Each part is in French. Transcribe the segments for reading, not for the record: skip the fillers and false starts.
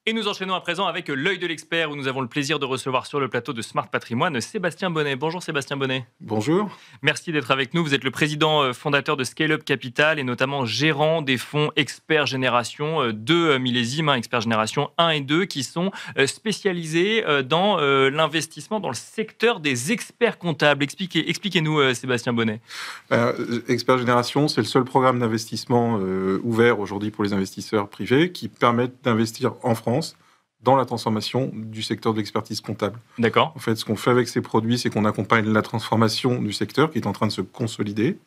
Et nous enchaînons à présent avec l'œil de l'expert où nous avons le plaisir de recevoir sur le plateau de Smart Patrimoine Sébastien Bonnet. Bonjour Sébastien Bonnet. Bonjour. Merci d'être avec nous. Vous êtes le président fondateur de Scale Up Capital et notamment gérant des fonds Expert Génération 2 millésimes, Expert Génération 1 et 2 qui sont spécialisés dans l'investissement dans le secteur des experts comptables. Expliquez-nous Sébastien Bonnet. Expert Génération, c'est le seul programme d'investissement ouvert aujourd'hui pour les investisseurs privés qui permettent d'investir en France dans la transformation du secteur de l'expertise comptable. D'accord. En fait, ce qu'on fait avec ces produits, c'est qu'on accompagne la transformation du secteur qui est en train de se consolider,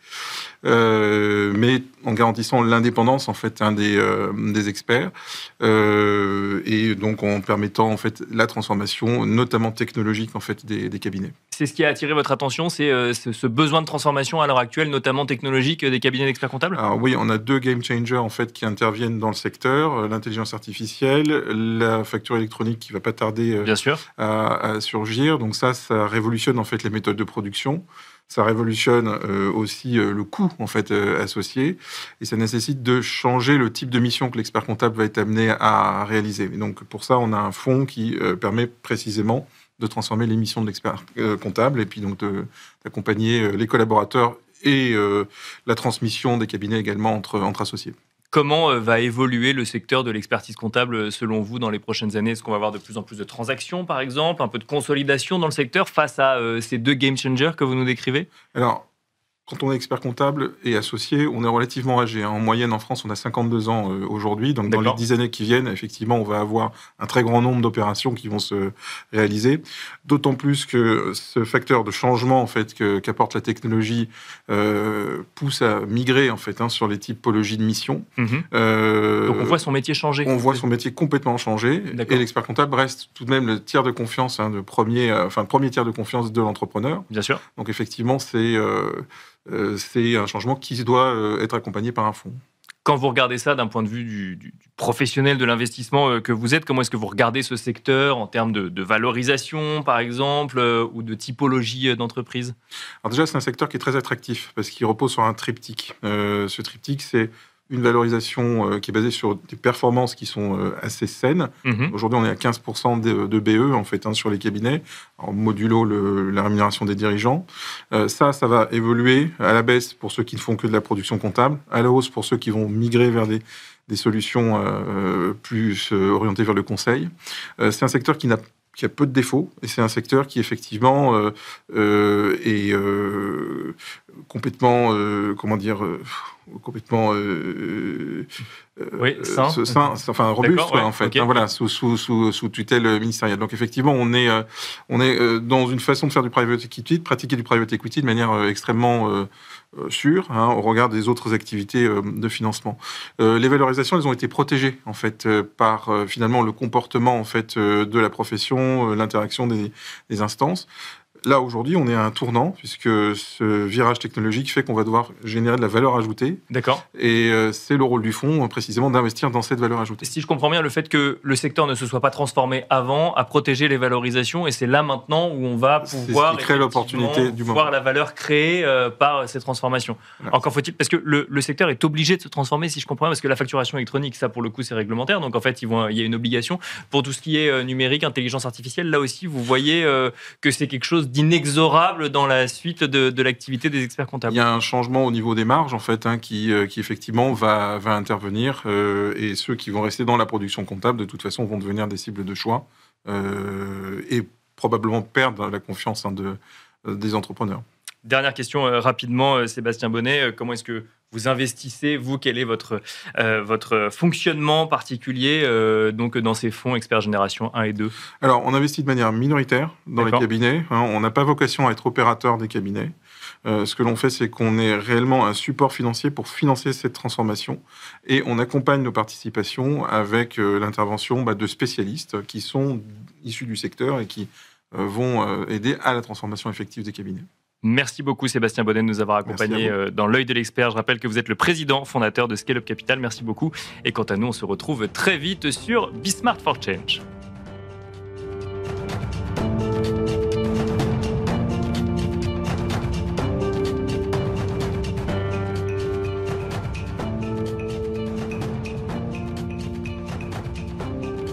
mais en garantissant l'indépendance en fait des experts et donc en permettant en fait la transformation, notamment technologique en fait des cabinets. C'est ce qui a attiré votre attention, c'est ce besoin de transformation à l'heure actuelle, notamment technologique, des cabinets d'experts comptables. Alors oui, on a deux game changers en fait qui interviennent dans le secteur, l'intelligence artificielle, la facture électronique qui va pas tarder Bien sûr. à surgir. Donc ça révolutionne en fait les méthodes de production. Ça révolutionne aussi le coût en fait associé, et ça nécessite de changer le type de mission que l'expert comptable va être amené à réaliser. Et donc pour ça, on a un fonds qui permet précisément de transformer les missions de l'expert comptable et puis donc d'accompagner les collaborateurs et la transmission des cabinets également entre associés. Comment va évoluer le secteur de l'expertise comptable selon vous dans les prochaines années ? Est-ce qu'on va avoir de plus en plus de transactions, par exemple, un peu de consolidation dans le secteur face à ces deux game changers que vous nous décrivez ? Alors, quand on est expert comptable et associé, on est relativement âgé. En moyenne, en France, on a 52 ans aujourd'hui. Donc, dans les 10 années qui viennent, effectivement, on va avoir un très grand nombre d'opérations qui vont se réaliser. D'autant plus que ce facteur de changement en fait, qu'apporte la technologie pousse à migrer en fait, sur les typologies de missions. Donc, on voit son métier changer. On voit son métier complètement changer. Et l'expert comptable reste tout de même le tiers de confiance, le premier tiers de confiance de l'entrepreneur. Bien sûr. Donc, effectivement, c'est un changement qui doit être accompagné par un fonds. Quand vous regardez ça d'un point de vue du professionnel de l'investissement que vous êtes, comment est-ce que vous regardez ce secteur en termes de valorisation, par exemple, ou de typologie d'entreprise ? Alors déjà, c'est un secteur qui est très attractif parce qu'il repose sur un triptyque. Ce triptyque, c'est une valorisation qui est basée sur des performances qui sont assez saines. Aujourd'hui, on est à 15% de BE en fait, sur les cabinets, en modulo la rémunération des dirigeants. Ça va évoluer à la baisse pour ceux qui ne font que de la production comptable, à la hausse pour ceux qui vont migrer vers des solutions plus orientées vers le conseil. C'est un secteur qui a peu de défauts, et c'est un secteur qui, effectivement, est complètement, sain, robuste, en fait, okay. Voilà, sous tutelle ministérielle. Donc, effectivement, on est dans une façon de faire du private equity, de pratiquer du private equity de manière extrêmement sûre, au regard des autres activités de financement. Les valorisations, elles ont été protégées, en fait, par, finalement, le comportement, en fait, de la profession, l'interaction des instances. Là, aujourd'hui, on est à un tournant, puisque ce virage technologique fait qu'on va devoir générer de la valeur ajoutée. D'accord. Et c'est le rôle du fonds, précisément, d'investir dans cette valeur ajoutée. Si je comprends bien, le fait que le secteur ne se soit pas transformé avant a protégé les valorisations, et c'est là maintenant où on va pouvoir créer l'opportunité du moment. Voir la valeur créée par ces transformations. Voilà. Encore faut-il, parce que le secteur est obligé de se transformer, si je comprends bien, parce que la facturation électronique, ça, pour le coup, c'est réglementaire. Donc, en fait, il y a une obligation. Pour tout ce qui est numérique, intelligence artificielle, là aussi, vous voyez que c'est quelque chose d'inexorable dans la suite de l'activité des experts comptables. Il y a un changement au niveau des marges, en fait, qui effectivement va intervenir, et ceux qui vont rester dans la production comptable, de toute façon, vont devenir des cibles de choix et probablement perdre la confiance des entrepreneurs. Dernière question rapidement, Sébastien Bonnet, comment est-ce que vous investissez, vous, quel est votre fonctionnement particulier donc dans ces fonds Expert Génération 1 et 2 ? Alors, on investit de manière minoritaire dans les cabinets. On n'a pas vocation à être opérateur des cabinets. Ce que l'on fait, c'est qu'on est réellement un support financier pour financer cette transformation. Et on accompagne nos participations avec l'intervention de spécialistes qui sont issus du secteur et qui vont aider à la transformation effective des cabinets. Merci beaucoup Sébastien Bonnet de nous avoir accompagnés dans l'œil de l'expert. Je rappelle que vous êtes le président fondateur de Scale Up Capital. Merci beaucoup. Et quant à nous, on se retrouve très vite sur Be Smart for Change.